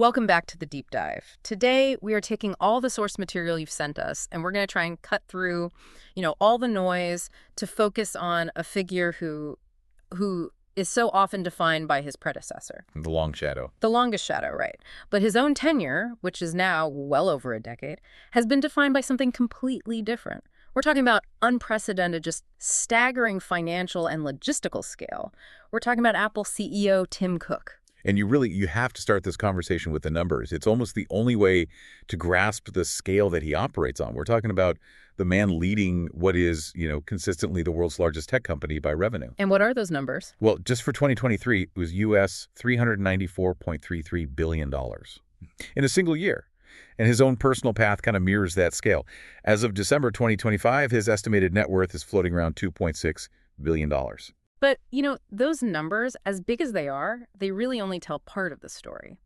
Welcome back to the deep dive. Today, we are taking all the source material you've sent us, and we're going to try and cut through, all the noise to focus on a figure who is so often defined by his predecessor. The long shadow. The longest shadow, right. But his own tenure, which is now well over a decade, has been defined by something completely different. We're talking about unprecedented, just staggering financial and logistical scale. We're talking about Apple CEO Tim Cook. And you have to start this conversation with the numbers. It's almost the only way to grasp the scale that he operates on. We're talking about the man leading what is, consistently the world's largest tech company by revenue. And what are those numbers? Well, just for 2023, it was U.S. $394.33 billion in a single year. And his own personal path kind of mirrors that scale. As of December 2025, his estimated net worth is floating around $2.6 billion. But, those numbers, as big as they are, they really only tell part of the story.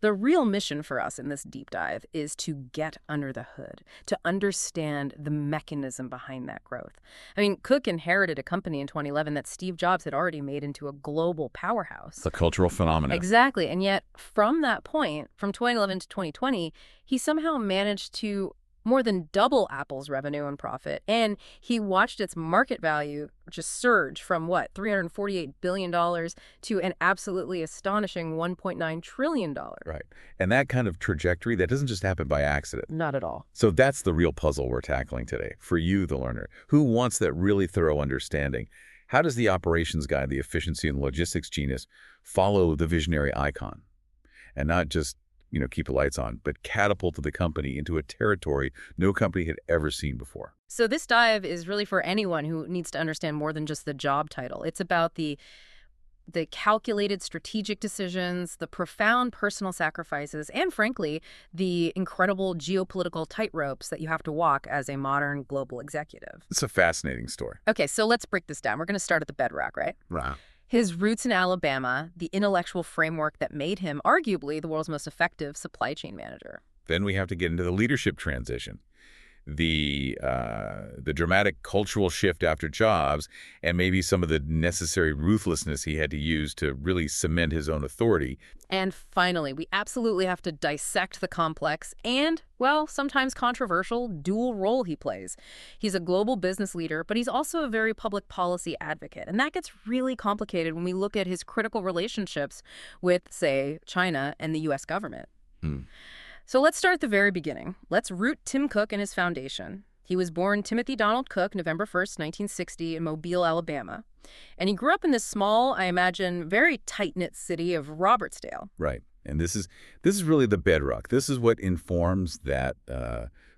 The real mission for us in this deep dive is to get under the hood, to understand the mechanism behind that growth. I mean, Cook inherited a company in 2011 that Steve Jobs had already made into a global powerhouse. It's a cultural phenomenon. Exactly. And yet, from that point, from 2011 to 2020, he somehow managed to more than double Apple's revenue and profit. And he watched its market value just surge from, $348 billion to an absolutely astonishing $1.9 trillion. Right. And that kind of trajectory, that doesn't just happen by accident. Not at all. So that's the real puzzle we're tackling today. For you, the learner, who wants that really thorough understanding. How does the operations guy, the efficiency and logistics genius, follow the visionary icon? And not just keep the lights on, but catapulted the company into a territory no company had ever seen before. So this dive is really for anyone who needs to understand more than just the job title. It's about the calculated strategic decisions, the profound personal sacrifices, and frankly, the incredible geopolitical tightropes that you have to walk as a modern global executive. It's a fascinating story. Okay, so let's break this down. We're going to start at the bedrock, right? Right. His roots in Alabama, the intellectual framework that made him arguably the world's most effective supply chain manager. Then we have to get into the leadership transition, the dramatic cultural shift after Jobs, and maybe some of the necessary ruthlessness he had to use to really cement his own authority. And finally, we absolutely have to dissect the complex and, sometimes controversial dual role he plays. He's a global business leader, but he's also a very public policy advocate. And that gets really complicated when we look at his critical relationships with, say, China and the U.S. government. So let's start at the very beginning. Let's root Tim Cook and his foundation. He was born Timothy Donald Cook, November 1st, 1960, in Mobile, Alabama. And he grew up in this small, I imagine, very tight-knit city of Robertsdale. Right. And this is really the bedrock. This is what informs that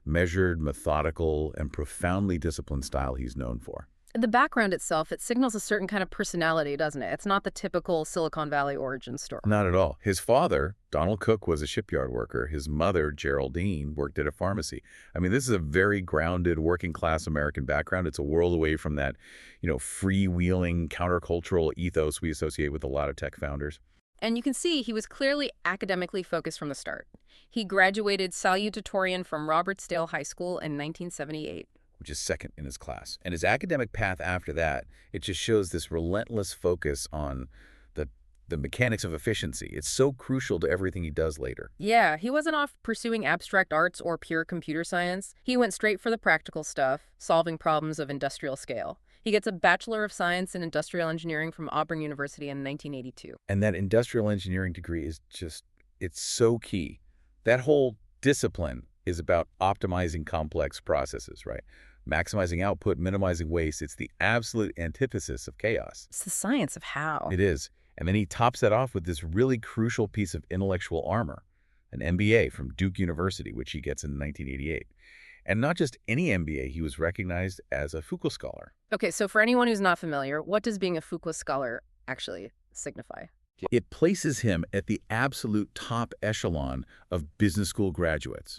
measured, methodical, and profoundly disciplined style he's known for. The background itself, it signals a certain kind of personality, doesn't it? It's not the typical Silicon Valley origin story. Not at all. His father, Donald Cook, was a shipyard worker. His mother, Geraldine, worked at a pharmacy. I mean, this is a very grounded, working-class American background. It's a world away from that, freewheeling, countercultural ethos we associate with a lot of tech founders. And you can see he was clearly academically focused from the start. He graduated salutatorian from Robertsdale High School in 1978. Which is second in his class. And his academic path after that, it just shows this relentless focus on the mechanics of efficiency. It's so crucial to everything he does later. Yeah, he wasn't off pursuing abstract arts or pure computer science. He went straight for the practical stuff, solving problems of industrial scale. He gets a Bachelor of Science in Industrial Engineering from Auburn University in 1982. And that industrial engineering degree is it's so key. That whole discipline is about optimizing complex processes, right? Maximizing output, minimizing waste. It's the absolute antithesis of chaos. It's the science of how. It is. And then he tops that off with this really crucial piece of intellectual armor, an MBA from Duke University, which he gets in 1988. And not just any MBA, he was recognized as a Fuqua Scholar. Okay, so for anyone who's not familiar, what does being a Fuqua Scholar actually signify? It places him at the absolute top echelon of business school graduates.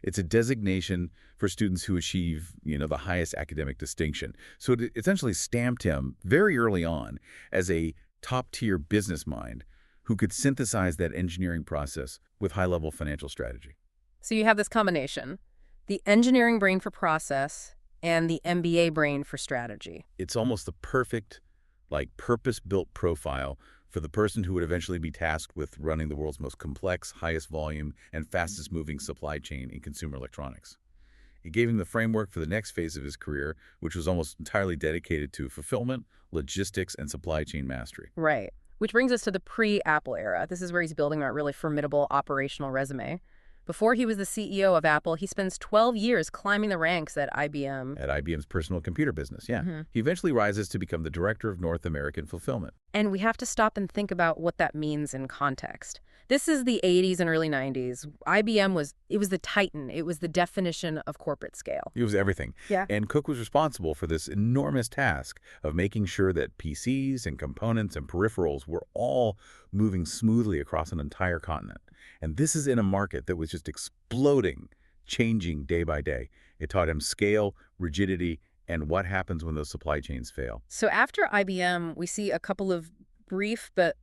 It's a designation for students who achieve, the highest academic distinction. So it essentially stamped him very early on as a top-tier business mind who could synthesize that engineering process with high-level financial strategy. So you have this combination, the engineering brain for process and the MBA brain for strategy. It's almost the perfect, purpose-built profile for the person who would eventually be tasked with running the world's most complex, highest volume, and fastest-moving supply chain in consumer electronics. It gave him the framework for the next phase of his career, which was almost entirely dedicated to fulfillment, logistics, and supply chain mastery. Right. Which brings us to the pre-Apple era. This is where he's building that really formidable operational resume. Before he was the CEO of Apple, he spends 12 years climbing the ranks at IBM. At IBM's personal computer business, yeah. Mm-hmm. He eventually rises to become the director of North American fulfillment. And we have to stop and think about what that means in context. This is the 80s and early 90s. IBM was the titan. It was the definition of corporate scale. It was everything. Yeah. And Cook was responsible for this enormous task of making sure that PCs and components and peripherals were all moving smoothly across an entire continent. And this is in a market that was just exploding, changing day by day. It taught him scale, rigidity, and what happens when those supply chains fail. So after IBM, we see a couple of brief but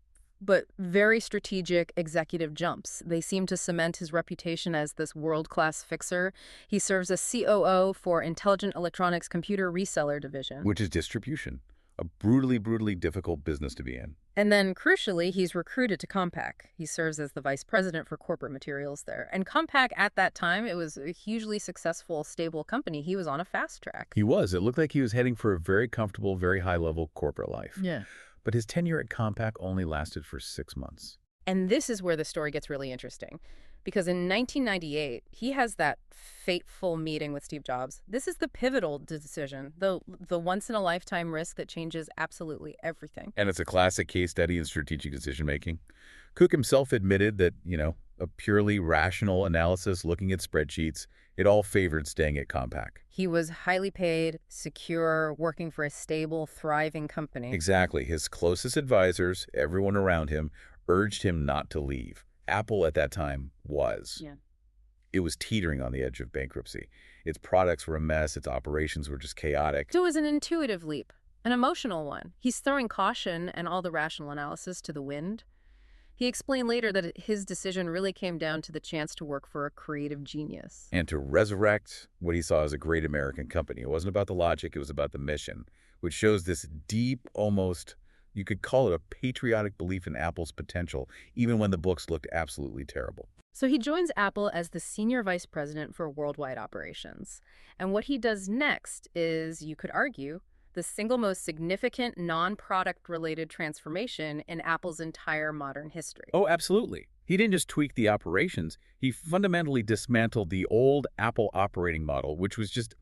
very strategic executive jumps. They seem to cement his reputation as this world-class fixer. He serves as COO for Intelligent Electronics Computer Reseller Division. Which is distribution, a brutally, brutally difficult business to be in. And then, crucially, he's recruited to Compaq. He serves as the vice president for corporate materials there. And Compaq, at that time, it was a hugely successful, stable company. He was on a fast track. He was. It looked like he was heading for a very comfortable, very high-level corporate life. Yeah. But his tenure at Compaq only lasted for 6 months. And this is where the story gets really interesting. Because in 1998, he has that fateful meeting with Steve Jobs. This is the pivotal decision, the once-in-a-lifetime risk that changes absolutely everything. And it's a classic case study in strategic decision-making. Cook himself admitted that, a purely rational analysis looking at spreadsheets, it all favored staying at Compaq. He was highly paid, secure, working for a stable, thriving company. Exactly. His closest advisors, everyone around him, urged him not to leave. Apple at that time was. Yeah. It was teetering on the edge of bankruptcy. Its products were a mess. Its operations were just chaotic. So it was an intuitive leap, an emotional one. He's throwing caution and all the rational analysis to the wind. He explained later that his decision really came down to the chance to work for a creative genius. And to resurrect what he saw as a great American company. It wasn't about the logic, it was about the mission, which shows this deep, almost, you could call it a patriotic belief in Apple's potential, even when the books looked absolutely terrible. So he joins Apple as the senior vice president for worldwide operations. And what he does next is, you could argue, the single most significant non-product-related transformation in Apple's entire modern history. Oh, absolutely. He didn't just tweak the operations. He fundamentally dismantled the old Apple operating model, which was just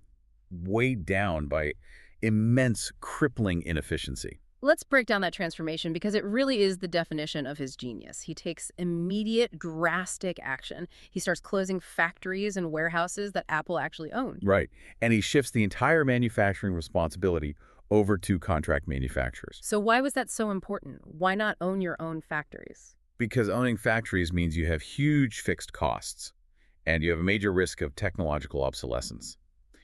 weighed down by immense, crippling inefficiency. Let's break down that transformation because it really is the definition of his genius. He takes immediate, drastic action. He starts closing factories and warehouses that Apple actually owned. Right. And he shifts the entire manufacturing responsibility over to contract manufacturers. So why was that so important? Why not own your own factories? Because owning factories means you have huge fixed costs, and you have a major risk of technological obsolescence.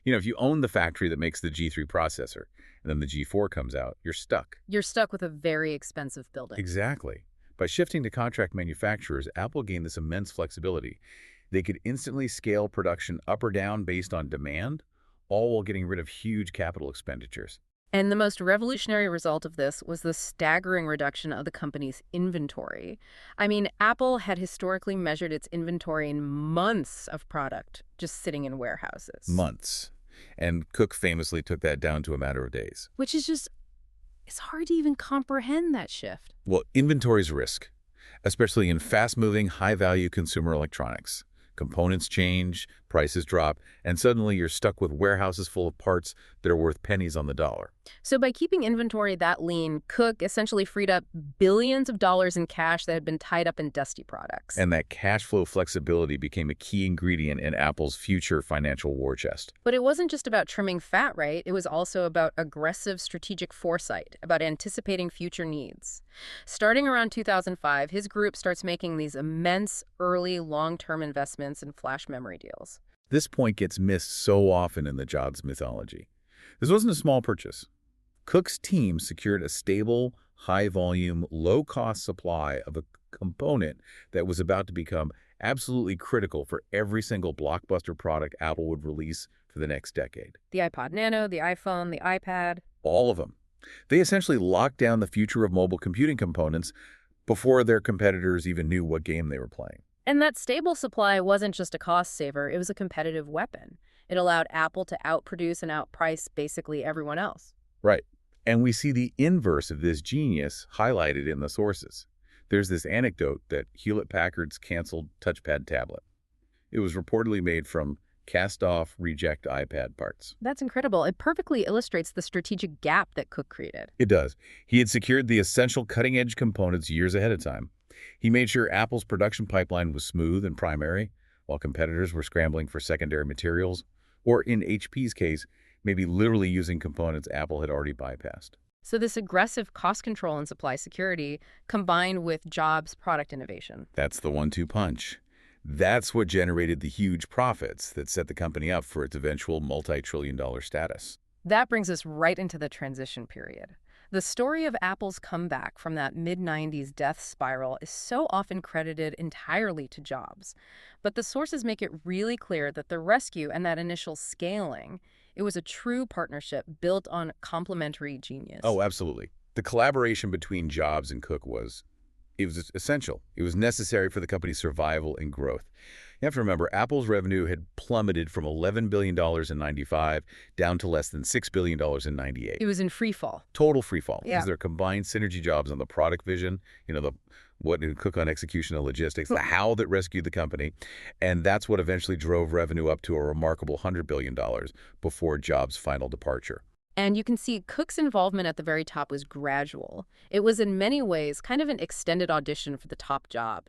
If you own the factory that makes the G3 processor, and then the G4 comes out, you're stuck. You're stuck with a very expensive building. Exactly. By shifting to contract manufacturers, Apple gained this immense flexibility. They could instantly scale production up or down based on demand, all while getting rid of huge capital expenditures. And the most revolutionary result of this was the staggering reduction of the company's inventory. I mean, Apple had historically measured its inventory in months of product just sitting in warehouses. Months. And Cook famously took that down to a matter of days. Which is just, it's hard to even comprehend that shift. Well, inventory's risk, especially in fast-moving, high-value consumer electronics. Components change, prices drop, and suddenly you're stuck with warehouses full of parts that are worth pennies on the dollar. So by keeping inventory that lean, Cook essentially freed up billions of dollars in cash that had been tied up in dusty products. And that cash flow flexibility became a key ingredient in Apple's future financial war chest. But it wasn't just about trimming fat, right? It was also about aggressive strategic foresight, about anticipating future needs. Starting around 2005, his group starts making these immense, early, long-term investments in flash memory deals. This point gets missed so often in the Jobs mythology. This wasn't a small purchase. Cook's team secured a stable, high-volume, low-cost supply of a component that was about to become absolutely critical for every single blockbuster product Apple would release for the next decade. The iPod Nano, the iPhone, the iPad. All of them. They essentially locked down the future of mobile computing components before their competitors even knew what game they were playing. And that stable supply wasn't just a cost saver, it was a competitive weapon. It allowed Apple to outproduce and outprice basically everyone else. Right. And we see the inverse of this genius highlighted in the sources. There's this anecdote that Hewlett-Packard's canceled touchpad tablet. It was reportedly made from cast-off reject iPad parts. That's incredible. It perfectly illustrates the strategic gap that Cook created. It does. He had secured the essential cutting-edge components years ahead of time. He made sure Apple's production pipeline was smooth and primary, while competitors were scrambling for secondary materials, or in HP's case, maybe literally using components Apple had already bypassed. So this aggressive cost control and supply security combined with Jobs' product innovation. That's the one-two punch. That's what generated the huge profits that set the company up for its eventual multi-trillion-dollar status. That brings us right into the transition period. The story of Apple's comeback from that mid-90s death spiral is so often credited entirely to Jobs. But the sources make it really clear that the rescue and that initial scaling, it was a true partnership built on complementary genius. Oh, absolutely. The collaboration between Jobs and Cook was essential. It was necessary for the company's survival and growth. You have to remember, Apple's revenue had plummeted from $11 billion in 95 down to less than $6 billion in 98. It was in free fall. Total free fall. Yeah. Because their combined synergy jobs on the product vision, the what did Cook on execution and logistics, the how that rescued the company. And that's what eventually drove revenue up to a remarkable $100 billion before Jobs' final departure. And you can see Cook's involvement at the very top was gradual. It was in many ways kind of an extended audition for the top job.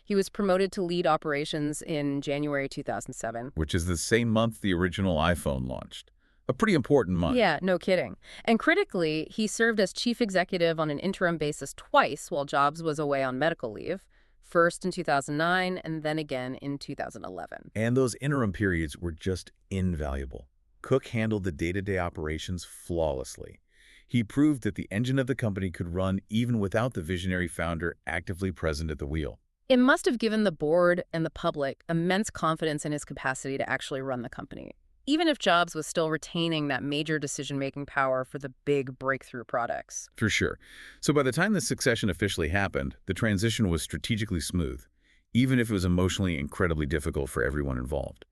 He was promoted to lead operations in January 2007. Which is the same month the original iPhone launched. A pretty important month. Yeah, no kidding. And critically, he served as chief executive on an interim basis twice while Jobs was away on medical leave. First in 2009 and then again in 2011. And those interim periods were just invaluable. Cook handled the day-to-day operations flawlessly. He proved that the engine of the company could run even without the visionary founder actively present at the wheel. It must have given the board and the public immense confidence in his capacity to actually run the company, even if Jobs was still retaining that major decision-making power for the big breakthrough products. For sure. So by the time the succession officially happened, the transition was strategically smooth, even if it was emotionally incredibly difficult for everyone involved.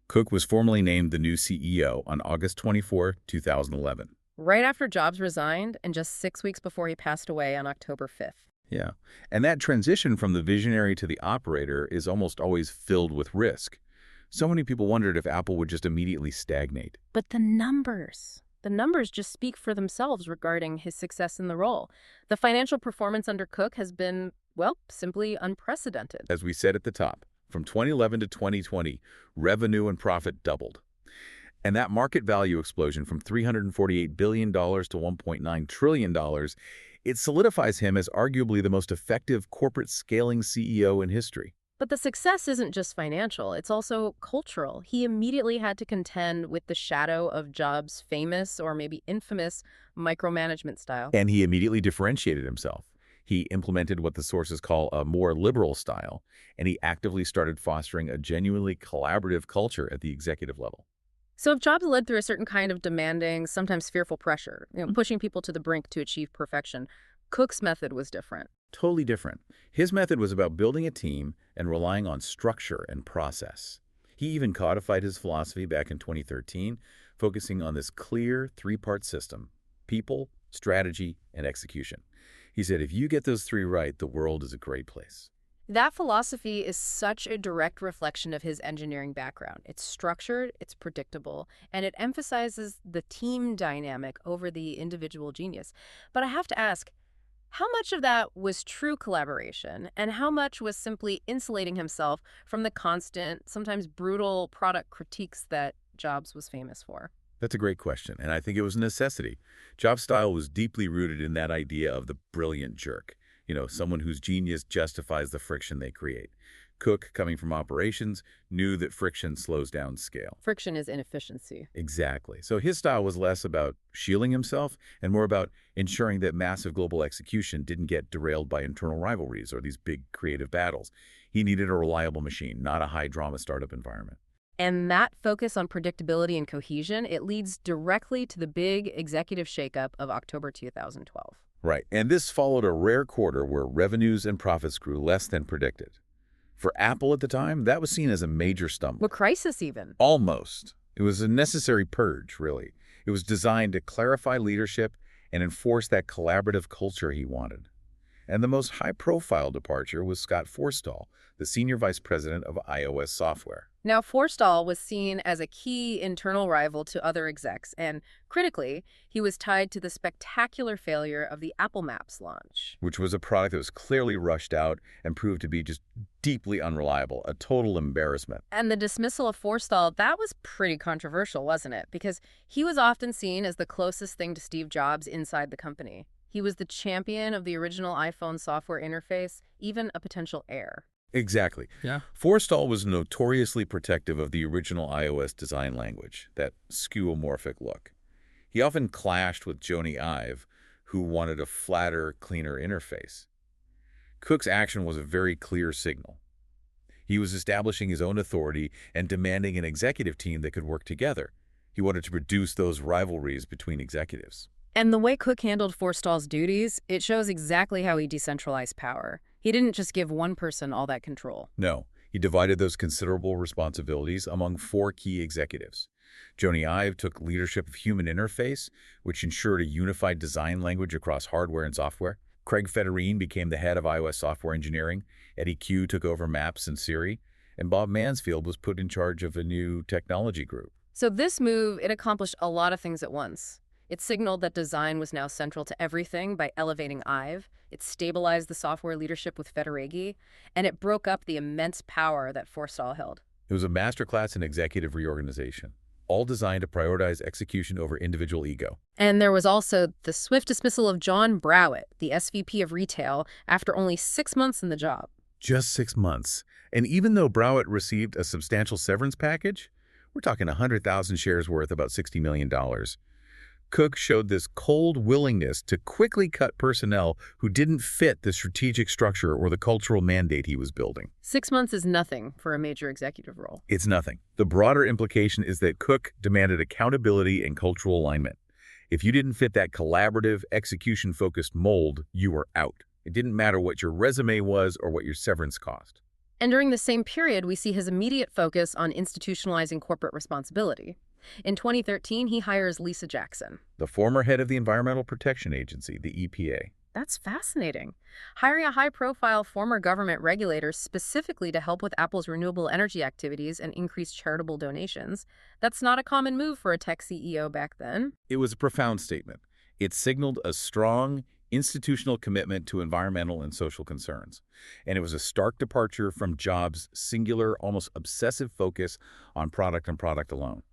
Cook was formally named the new CEO on August 24, 2011. Right after Jobs resigned and just 6 weeks before he passed away on October 5th. Yeah. And that transition from the visionary to the operator is almost always filled with risk. So many people wondered if Apple would just immediately stagnate. But the numbers just speak for themselves regarding his success in the role. The financial performance under Cook has been, well, simply unprecedented. As we said at the top, from 2011 to 2020, revenue and profit doubled. And that market value explosion from $348 billion to $1.9 trillion, it solidifies him as arguably the most effective corporate scaling CEO in history. But the success isn't just financial, it's also cultural. He immediately had to contend with the shadow of Jobs' famous or maybe infamous micromanagement style. And he immediately differentiated himself. He implemented what the sources call a more liberal style, and he actively started fostering a genuinely collaborative culture at the executive level. So if Jobs led through a certain kind of demanding, sometimes fearful pressure, pushing people to the brink to achieve perfection, Cook's method was different. Totally different. His method was about building a team and relying on structure and process. He even codified his philosophy back in 2013, focusing on this clear three-part system: people, strategy, and execution. He said, if you get those three right, the world is a great place. That philosophy is such a direct reflection of his engineering background. It's structured, it's predictable, and it emphasizes the team dynamic over the individual genius. But I have to ask, how much of that was true collaboration, and how much was simply insulating himself from the constant, sometimes brutal product critiques that Jobs was famous for? That's a great question, and I think it was a necessity. Jobs' style was deeply rooted in that idea of the brilliant jerk. Someone whose genius justifies the friction they create. Cook, coming from operations, knew that friction slows down scale. Friction is inefficiency. Exactly. So his style was less about shielding himself and more about ensuring that massive global execution didn't get derailed by internal rivalries or these big creative battles. He needed a reliable machine, not a high-drama startup environment. And that focus on predictability and cohesion, it leads directly to the big executive shakeup of October 2012. Right, and this followed a rare quarter where revenues and profits grew less than predicted. For Apple at the time, that was seen as a major A stumble. crisis even. Almost. It was a necessary purge, really. It was designed to clarify leadership and enforce that collaborative culture he wanted. And the most high-profile departure was Scott Forstall, the senior vice president of iOS software. Now, Forstall was seen as a key internal rival to other execs, and critically, he was tied to the spectacular failure of the Apple Maps launch. Which was a product that was clearly rushed out and proved to be just deeply unreliable, a total embarrassment. And the dismissal of Forstall, that was pretty controversial, wasn't it? Because he was often seen as the closest thing to Steve Jobs inside the company. He was the champion of the original iPhone software interface, even a potential heir. Exactly. Yeah. Forstall was notoriously protective of the original iOS design language, that skeuomorphic look. He often clashed with Jony Ive, who wanted a flatter, cleaner interface. Cook's action was a very clear signal. He was establishing his own authority and demanding an executive team that could work together. He wanted to reduce those rivalries between executives. And the way Cook handled Forstall's duties, it shows exactly how he decentralized power. He didn't just give one person all that control. No, he divided those considerable responsibilities among 4 key executives. Jony Ive took leadership of human interface, which ensured a unified design language across hardware and software. Craig Federine became the head of iOS software engineering. Eddie Q took over Maps and Siri. And Bob Mansfield was put in charge of a new technology group. So this move, it accomplished a lot of things at once. It signaled that design was now central to everything by elevating Ive. It stabilized the software leadership with Federighi, and it broke up the immense power that Forstall held. It was a masterclass in executive reorganization, all designed to prioritize execution over individual ego. And there was also the swift dismissal of John Browett, the SVP of retail, after only 6 months in the job. Just 6 months. And even though Browett received a substantial severance package, we're talking 100,000 shares worth about $60 million. Cook showed this cold willingness to quickly cut personnel who didn't fit the strategic structure or the cultural mandate he was building. 6 months is nothing for a major executive role. It's nothing. The broader implication is that Cook demanded accountability and cultural alignment. If you didn't fit that collaborative, execution-focused mold, you were out. It didn't matter what your resume was or what your severance cost. And during the same period, we see his immediate focus on institutionalizing corporate responsibility. In 2013, he hires Lisa Jackson. The former head of the Environmental Protection Agency, the EPA. That's fascinating. Hiring a high-profile former government regulator specifically to help with Apple's renewable energy activities and increase charitable donations, that's not a common move for a tech CEO back then. It was a profound statement. It signaled a strong, institutional commitment to environmental and social concerns. And it was a stark departure from Jobs' singular, almost obsessive focus on product and product alone.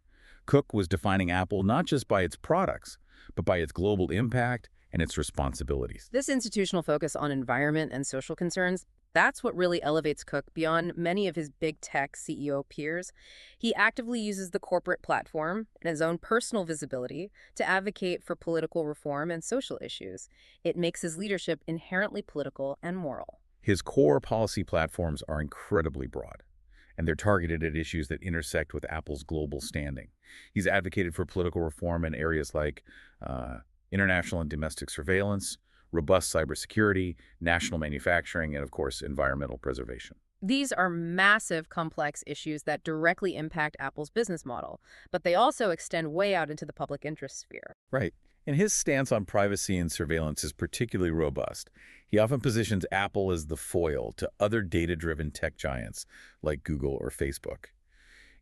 Cook was defining Apple not just by its products, but by its global impact and its responsibilities. This institutional focus on environment and social concerns, that's what really elevates Cook beyond many of his big tech CEO peers. He actively uses the corporate platform and his own personal visibility to advocate for political reform and social issues. It makes his leadership inherently political and moral. His core policy platforms are incredibly broad, and they're targeted at issues that intersect with Apple's global standing. He's advocated for political reform in areas like international and domestic surveillance, robust cybersecurity, national manufacturing, and, of course, environmental preservation. These are massive, complex issues that directly impact Apple's business model, but they also extend way out into the public interest sphere. Right. And his stance on privacy and surveillance is particularly robust. He often positions Apple as the foil to other data-driven tech giants like Google or Facebook.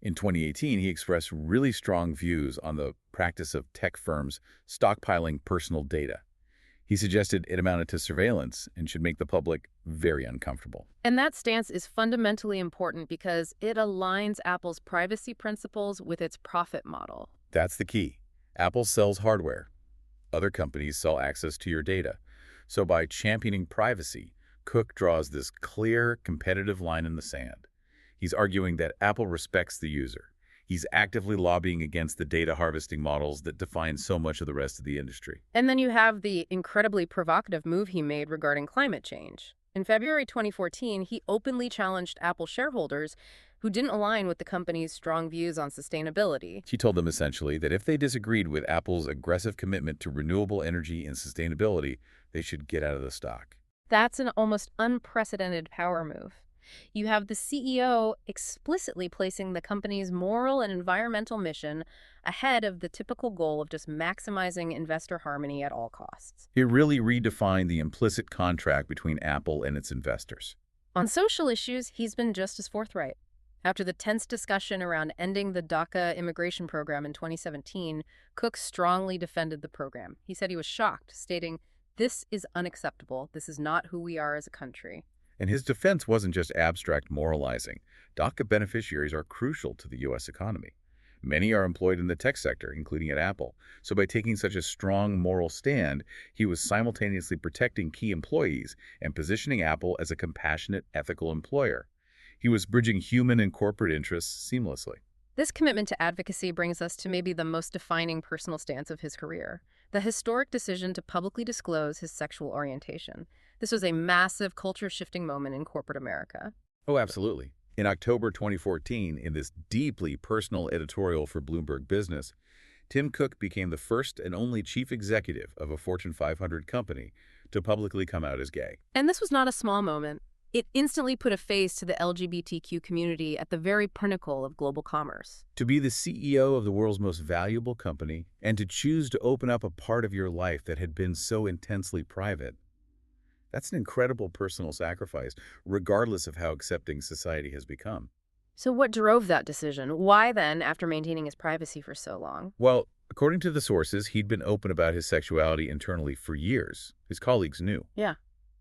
In 2018, he expressed really strong views on the practice of tech firms stockpiling personal data. He suggested it amounted to surveillance and should make the public very uncomfortable. And that stance is fundamentally important because it aligns Apple's privacy principles with its profit model. That's the key. Apple sells hardware. Other companies sell access to your data. So by championing privacy, Cook draws this clear, competitive line in the sand. He's arguing that Apple respects the user. He's actively lobbying against the data harvesting models that define so much of the rest of the industry. And then you have the incredibly provocative move he made regarding climate change. In February 2014, he openly challenged Apple shareholders who didn't align with the company's strong views on sustainability. He told them essentially that if they disagreed with Apple's aggressive commitment to renewable energy and sustainability, they should get out of the stock. That's an almost unprecedented power move. You have the CEO explicitly placing the company's moral and environmental mission ahead of the typical goal of just maximizing investor harmony at all costs. He really redefined the implicit contract between Apple and its investors. On social issues, he's been just as forthright. After the tense discussion around ending the DACA immigration program in 2017, Cook strongly defended the program. He said he was shocked, stating, "This is unacceptable. This is not who we are as a country." And his defense wasn't just abstract moralizing. DACA beneficiaries are crucial to the U.S. economy. Many are employed in the tech sector, including at Apple. So by taking such a strong moral stand, he was simultaneously protecting key employees and positioning Apple as a compassionate, ethical employer. He was bridging human and corporate interests seamlessly. This commitment to advocacy brings us to maybe the most defining personal stance of his career, the historic decision to publicly disclose his sexual orientation. This was a massive culture-shifting moment in corporate America. Oh, absolutely. In October 2014, in this deeply personal editorial for Bloomberg Business, Tim Cook became the first and only chief executive of a Fortune 500 company to publicly come out as gay. And this was not a small moment. It instantly put a face to the LGBTQ community at the very pinnacle of global commerce. To be the CEO of the world's most valuable company and to choose to open up a part of your life that had been so intensely private, that's an incredible personal sacrifice, regardless of how accepting society has become. So what drove that decision? Why then, after maintaining his privacy for so long? Well, according to the sources, he'd been open about his sexuality internally for years. His colleagues knew. Yeah.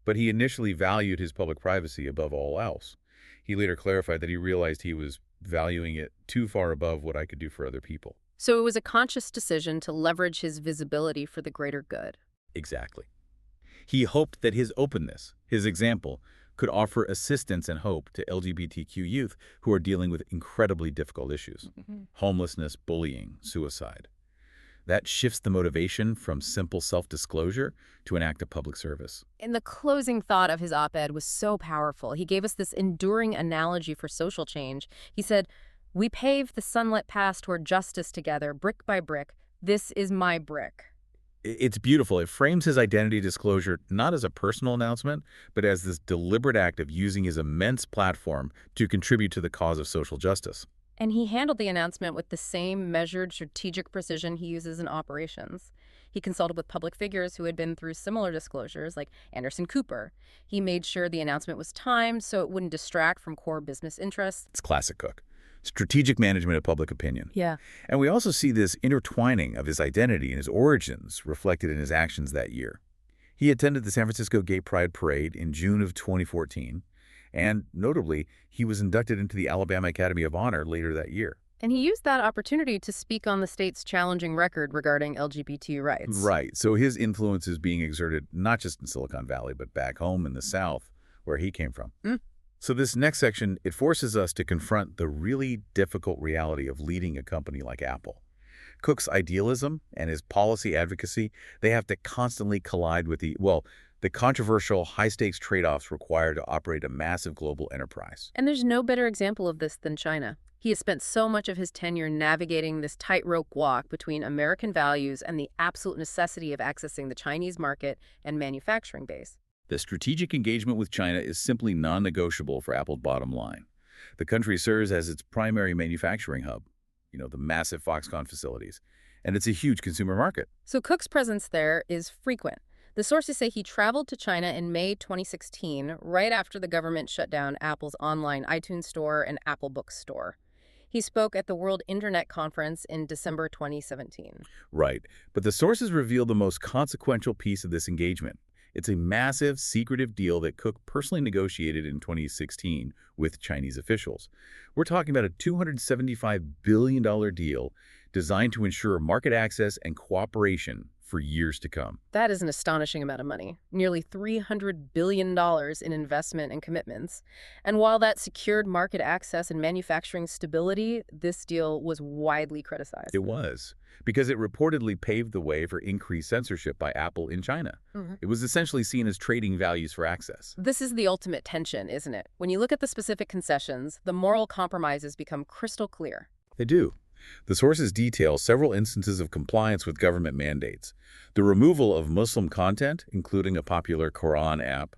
But he initially valued his public privacy above all else. He later clarified that he realized he was valuing it too far above what I could do for other people. So it was a conscious decision to leverage his visibility for the greater good. Exactly. He hoped that his openness, his example, could offer assistance and hope to LGBTQ youth who are dealing with incredibly difficult issues. Homelessness, bullying, suicide. That shifts the motivation from simple self-disclosure to an act of public service. And the closing thought of his op-ed was so powerful. He gave us this enduring analogy for social change. He said, "We pave the sunlit path toward justice together, brick by brick. This is my brick." It's beautiful. It frames his identity disclosure not as a personal announcement, but as this deliberate act of using his immense platform to contribute to the cause of social justice. And he handled the announcement with the same measured, strategic precision he uses in operations. He consulted with public figures who had been through similar disclosures, like Anderson Cooper. He made sure the announcement was timed so it wouldn't distract from core business interests. It's classic Cook. Strategic management of public opinion. Yeah. And we also see this intertwining of his identity and his origins reflected in his actions that year. He attended the San Francisco Gay Pride Parade in June of 2014, and notably, he was inducted into the Alabama Academy of Honor later that year. And he used that opportunity to speak on the state's challenging record regarding LGBT rights. Right. So his influence is being exerted not just in Silicon Valley, but back home in the South, where he came from. So this next section, it forces us to confront the really difficult reality of leading a company like Apple. Cook's idealism and his policy advocacy, they have to constantly collide with the controversial high-stakes trade-offs required to operate a massive global enterprise. And there's no better example of this than China. He has spent so much of his tenure navigating this tightrope walk between American values and the absolute necessity of accessing the Chinese market and manufacturing base. The strategic engagement with China is simply non-negotiable for Apple's bottom line. The country serves as its primary manufacturing hub, the massive Foxconn facilities, and it's a huge consumer market. So Cook's presence there is frequent. The sources say he traveled to China in May 2016, right after the government shut down Apple's online iTunes Store and Apple Books Store. He spoke at the World Internet Conference in December 2017. Right, but the sources reveal the most consequential piece of this engagement. It's a massive, secretive deal that Cook personally negotiated in 2016 with Chinese officials. We're talking about a $275 billion deal designed to ensure market access and cooperation for years to come. That is an astonishing amount of money, nearly $300 billion in investment and commitments. And while that secured market access and manufacturing stability, this deal was widely criticized. It was, because it reportedly paved the way for increased censorship by Apple in China. It was essentially seen as trading values for access. This is the ultimate tension, isn't it? When you look at the specific concessions, the moral compromises become crystal clear. They do. The sources detail several instances of compliance with government mandates. The removal of Muslim content, including a popular Quran app,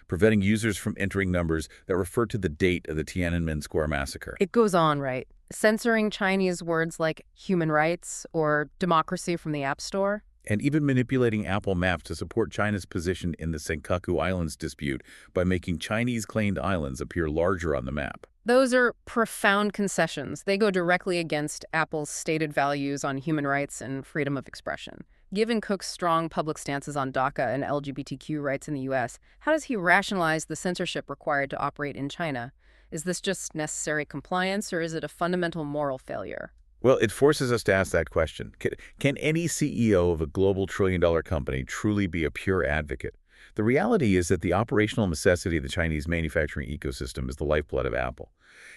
preventing users from entering numbers that refer to the date of the Tiananmen Square massacre. It goes on, right? Censoring Chinese words like human rights or democracy from the App Store. And even manipulating Apple Maps to support China's position in the Senkaku Islands dispute by making Chinese-claimed islands appear larger on the map. Those are profound concessions. They go directly against Apple's stated values on human rights and freedom of expression. Given Cook's strong public stances on DACA and LGBTQ rights in the U.S., how does he rationalize the censorship required to operate in China? Is this just necessary compliance, or is it a fundamental moral failure? Well, it forces us to ask that question. Can any CEO of a global trillion-dollar company truly be a pure advocate? The reality is that the operational necessity of the Chinese manufacturing ecosystem is the lifeblood of Apple.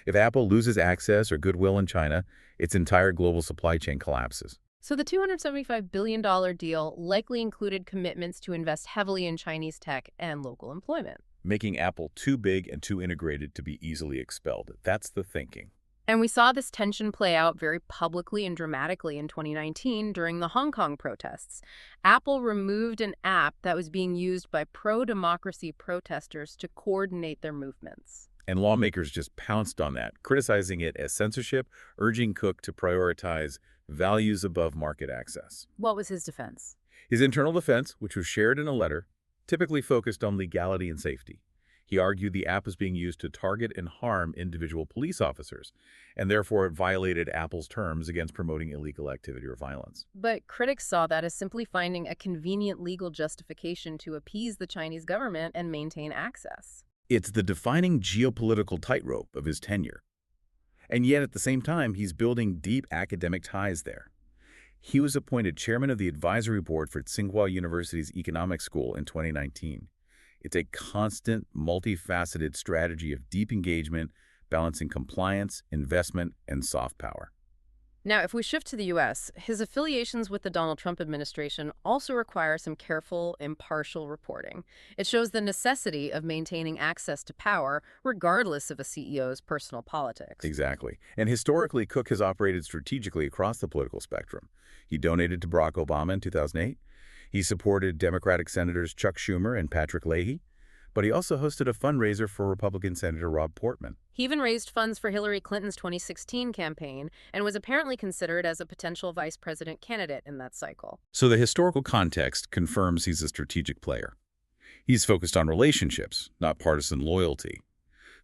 If Apple loses access or goodwill in China, its entire global supply chain collapses. So the $275 billion deal likely included commitments to invest heavily in Chinese tech and local employment, Making Apple too big and too integrated to be easily expelled. That's the thinking. And we saw this tension play out very publicly and dramatically in 2019 during the Hong Kong protests. Apple removed an app that was being used by pro-democracy protesters to coordinate their movements. And lawmakers just pounced on that, criticizing it as censorship, urging Cook to prioritize values above market access. What was his defense? His internal defense, which was shared in a letter, typically focused on legality and safety. He argued the app was being used to target and harm individual police officers, and therefore it violated Apple's terms against promoting illegal activity or violence. But critics saw that as simply finding a convenient legal justification to appease the Chinese government and maintain access. It's the defining geopolitical tightrope of his tenure. And yet, at the same time, he's building deep academic ties there. He was appointed chairman of the advisory board for Tsinghua University's economics school in 2019. It's a constant, multifaceted strategy of deep engagement, balancing compliance, investment, and soft power. Now, if we shift to the U.S., his affiliations with the Donald Trump administration also require some careful, impartial reporting. It shows the necessity of maintaining access to power, regardless of a CEO's personal politics. Exactly. And historically, Cook has operated strategically across the political spectrum. He donated to Barack Obama in 2008. He supported Democratic Senators Chuck Schumer and Patrick Leahy, but he also hosted a fundraiser for Republican Senator Rob Portman. He even raised funds for Hillary Clinton's 2016 campaign and was apparently considered as a potential vice president candidate in that cycle. So the historical context confirms he's a strategic player. He's focused on relationships, not partisan loyalty.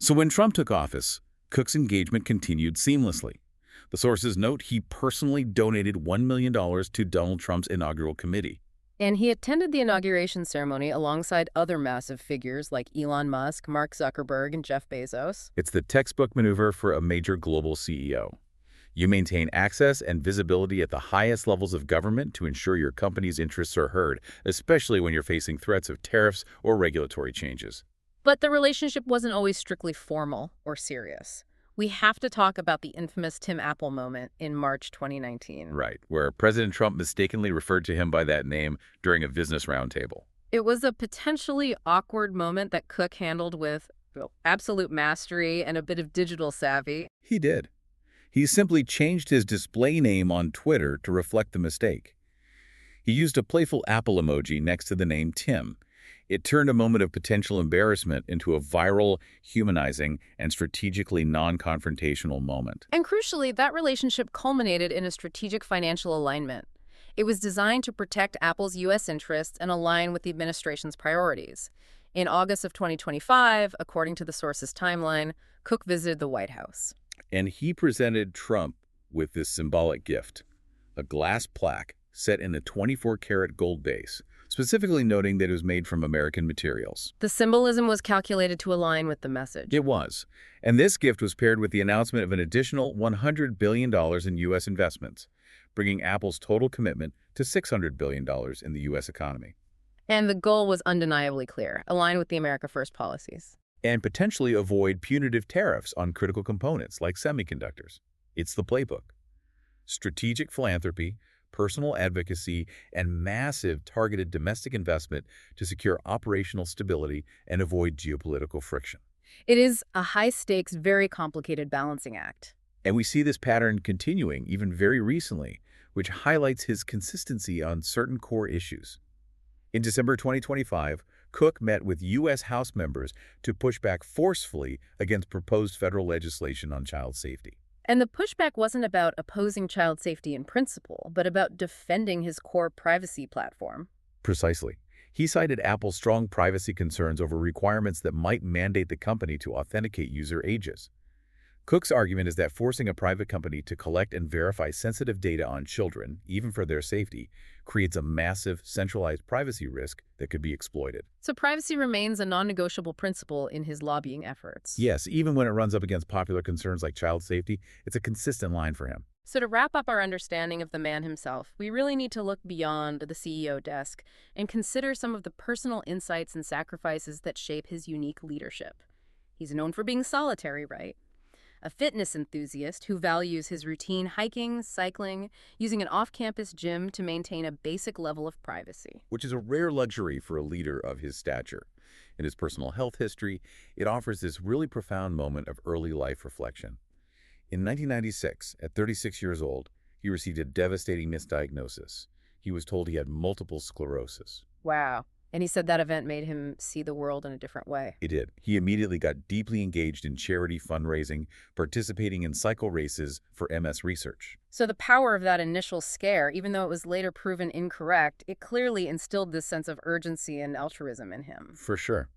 So when Trump took office, Cook's engagement continued seamlessly. The sources note he personally donated $1 million to Donald Trump's inaugural committee. And he attended the inauguration ceremony alongside other massive figures like Elon Musk, Mark Zuckerberg, and Jeff Bezos. It's the textbook maneuver for a major global CEO. You maintain access and visibility at the highest levels of government to ensure your company's interests are heard, especially when you're facing threats of tariffs or regulatory changes. But the relationship wasn't always strictly formal or serious. We have to talk about the infamous Tim Apple moment in March 2019. Right, where President Trump mistakenly referred to him by that name during a business roundtable. It was a potentially awkward moment that Cook handled with absolute mastery and a bit of digital savvy. He did. He simply changed his display name on Twitter to reflect the mistake. He used a playful Apple emoji next to the name Tim. It turned a moment of potential embarrassment into a viral, humanizing, and strategically non-confrontational moment. And crucially, that relationship culminated in a strategic financial alignment. It was designed to protect Apple's U.S. interests and align with the administration's priorities. In August of 2025, according to the source's timeline, Cook visited the White House. And he presented Trump with this symbolic gift, a glass plaque set in a 24-karat gold base, specifically noting that it was made from American materials. The symbolism was calculated to align with the message. It was. And this gift was paired with the announcement of an additional $100 billion in U.S. investments, bringing Apple's total commitment to $600 billion in the U.S. economy, And the goal was undeniably clear, aligned with the America First policies. and potentially avoid punitive tariffs on critical components like semiconductors. It's the playbook. Strategic philanthropy, personal advocacy, and massive targeted domestic investment to secure operational stability and avoid geopolitical friction. It is a high-stakes, very complicated balancing act. And we see this pattern continuing even very recently, which highlights his consistency on certain core issues. In December 2025, Cook met with U.S. House members to push back forcefully against proposed federal legislation on child safety. And the pushback wasn't about opposing child safety in principle, but about defending his core privacy platform. Precisely. He cited Apple's strong privacy concerns over requirements that might mandate the company to authenticate user ages. Cook's argument is that forcing a private company to collect and verify sensitive data on children, even for their safety, creates a massive, centralized privacy risk that could be exploited. So privacy remains a non-negotiable principle in his lobbying efforts. Yes, even when it runs up against popular concerns like child safety, it's a consistent line for him. So to wrap up our understanding of the man himself, we really need to look beyond the CEO desk and consider some of the personal insights and sacrifices that shape his unique leadership. He's known for being solitary, right? A fitness enthusiast who values his routine hiking, cycling, using an off-campus gym to maintain a basic level of privacy. Which is a rare luxury for a leader of his stature. In his personal health history, it offers this really profound moment of early life reflection. In 1996, at 36 years old, he received a devastating misdiagnosis. He was told he had multiple sclerosis. Wow. And he said that event made him see the world in a different way. It did. He immediately got deeply engaged in charity fundraising, participating in cycle races for MS research. So the power of that initial scare, even though it was later proven incorrect, it clearly instilled this sense of urgency and altruism in him. For sure.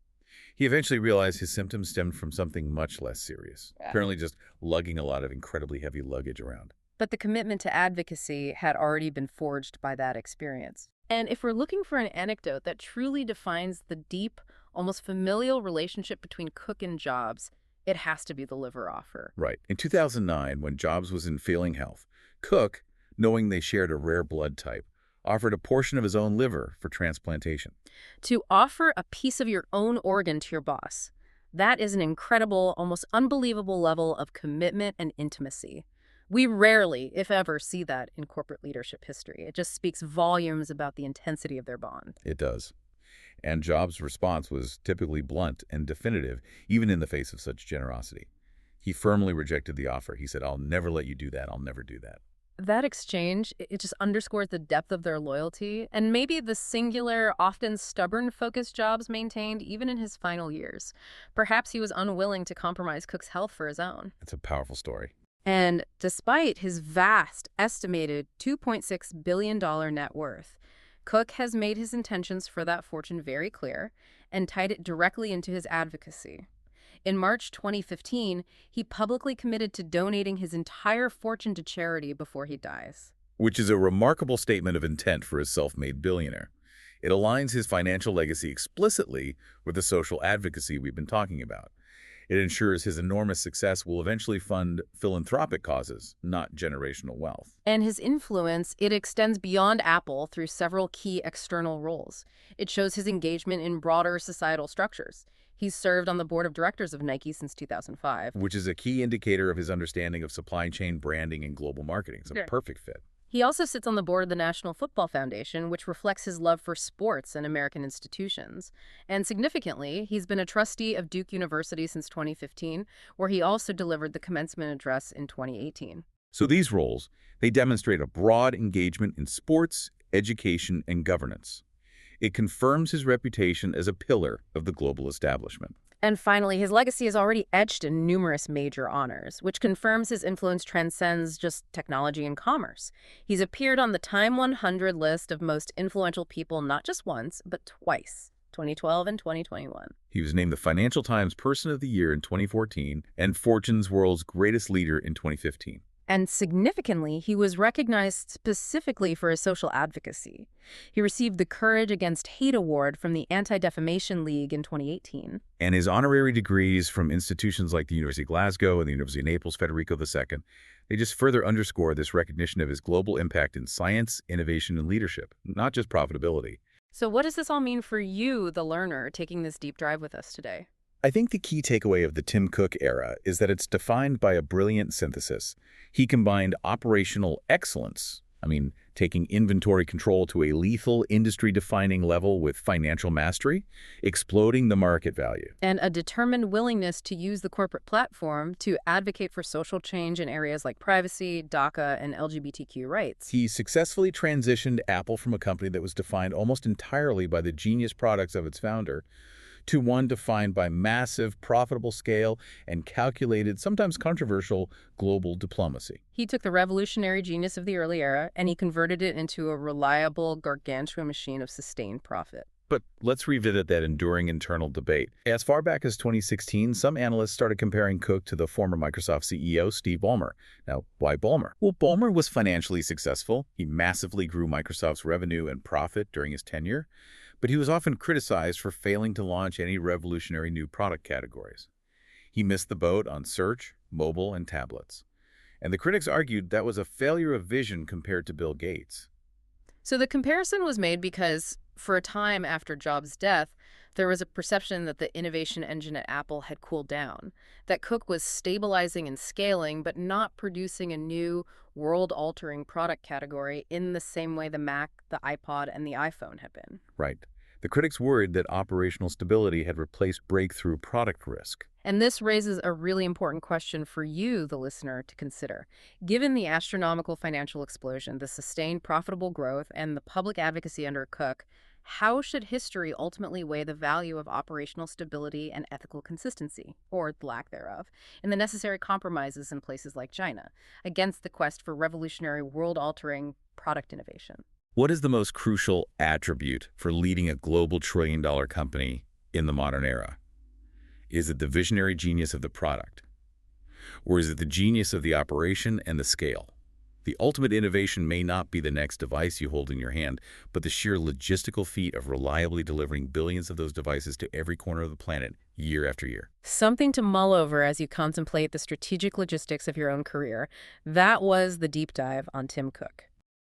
He eventually realized his symptoms stemmed from something much less serious, apparently just lugging a lot of incredibly heavy luggage around. But the commitment to advocacy had already been forged by that experience. And if we're looking for an anecdote that truly defines the deep, almost familial relationship between Cook and Jobs, it has to be the liver offer. Right. In 2009, when Jobs was in failing health, Cook, knowing they shared a rare blood type, offered a portion of his own liver for transplantation. To offer a piece of your own organ to your boss, that is an incredible, almost unbelievable level of commitment and intimacy. We rarely, if ever, see that in corporate leadership history. It just speaks volumes about the intensity of their bond. It does. And Jobs' response was typically blunt and definitive, even in the face of such generosity. He firmly rejected the offer. He said, "I'll never let you do that. I'll never do that." That exchange, it just underscores the depth of their loyalty and maybe the singular, often stubborn focus Jobs maintained even in his final years. Perhaps he was unwilling to compromise Cook's health for his own. It's a powerful story. And despite his vast, estimated $2.6 billion net worth, Cook has made his intentions for that fortune very clear and tied it directly into his advocacy. In March 2015, he publicly committed to donating his entire fortune to charity before he dies. Which is a remarkable statement of intent for a self-made billionaire. It aligns his financial legacy explicitly with the social advocacy we've been talking about. It ensures his enormous success will eventually fund philanthropic causes, not generational wealth. And his influence, it extends beyond Apple through several key external roles. It shows his engagement in broader societal structures. He's served on the board of directors of Nike since 2005. Which is a key indicator of his understanding of supply chain branding and global marketing. It's a perfect fit. He also sits on the board of the National Football Foundation, which reflects his love for sports and American institutions. And significantly, he's been a trustee of Duke University since 2015, where he also delivered the commencement address in 2018. So these roles, they demonstrate a broad engagement in sports, education, and governance. It confirms his reputation as a pillar of the global establishment. And finally, his legacy is already etched in numerous major honors, which confirms his influence transcends just technology and commerce. He's appeared on the Time 100 list of most influential people not just once, but twice, 2012 and 2021. He was named the Financial Times Person of the Year in 2014 and Fortune's World's Greatest Leader in 2015. And significantly, he was recognized specifically for his social advocacy. He received the Courage Against Hate Award from the Anti-Defamation League in 2018. And his honorary degrees from institutions like the University of Glasgow and the University of Naples Federico II, they just further underscore this recognition of his global impact in science, innovation, and leadership, not just profitability. So what does this all mean for you, the learner, taking this deep dive with us today? I think the key takeaway of the Tim Cook era is that it's defined by a brilliant synthesis. He combined operational excellence, taking inventory control to a lethal industry-defining level with financial mastery, exploding the market value. And a determined willingness to use the corporate platform to advocate for social change in areas like privacy, DACA, and LGBTQ rights. He successfully transitioned Apple from a company that was defined almost entirely by the genius products of its founder to one defined by massive, profitable scale and calculated, sometimes controversial, global diplomacy. He took the revolutionary genius of the early era and he converted it into a reliable, gargantuan machine of sustained profit. But let's revisit that enduring internal debate. As far back as 2016, some analysts started comparing Cook to the former Microsoft CEO, Steve Ballmer. Now, why Ballmer? Well, Ballmer was financially successful. He massively grew Microsoft's revenue and profit during his tenure. But he was often criticized for failing to launch any revolutionary new product categories. He missed the boat on search, mobile, and tablets. And the critics argued that was a failure of vision compared to Bill Gates. So the comparison was made because, for a time after Jobs' death, there was a perception that the innovation engine at Apple had cooled down, that Cook was stabilizing and scaling, but not producing a new, world-altering product category in the same way the Mac, the iPod, and the iPhone had been. Right. The critics worried that operational stability had replaced breakthrough product risk. And this raises a really important question for you, the listener, to consider. Given the astronomical financial explosion, the sustained profitable growth, and the public advocacy under Cook, how should history ultimately weigh the value of operational stability and ethical consistency, or the lack thereof, in the necessary compromises in places like China, against the quest for revolutionary, world-altering product innovation? What is the most crucial attribute for leading a global trillion-dollar company in the modern era? Is it the visionary genius of the product? Or is it the genius of the operation and the scale? The ultimate innovation may not be the next device you hold in your hand, but the sheer logistical feat of reliably delivering billions of those devices to every corner of the planet year after year. Something to mull over as you contemplate the strategic logistics of your own career. That was the deep dive on Tim Cook.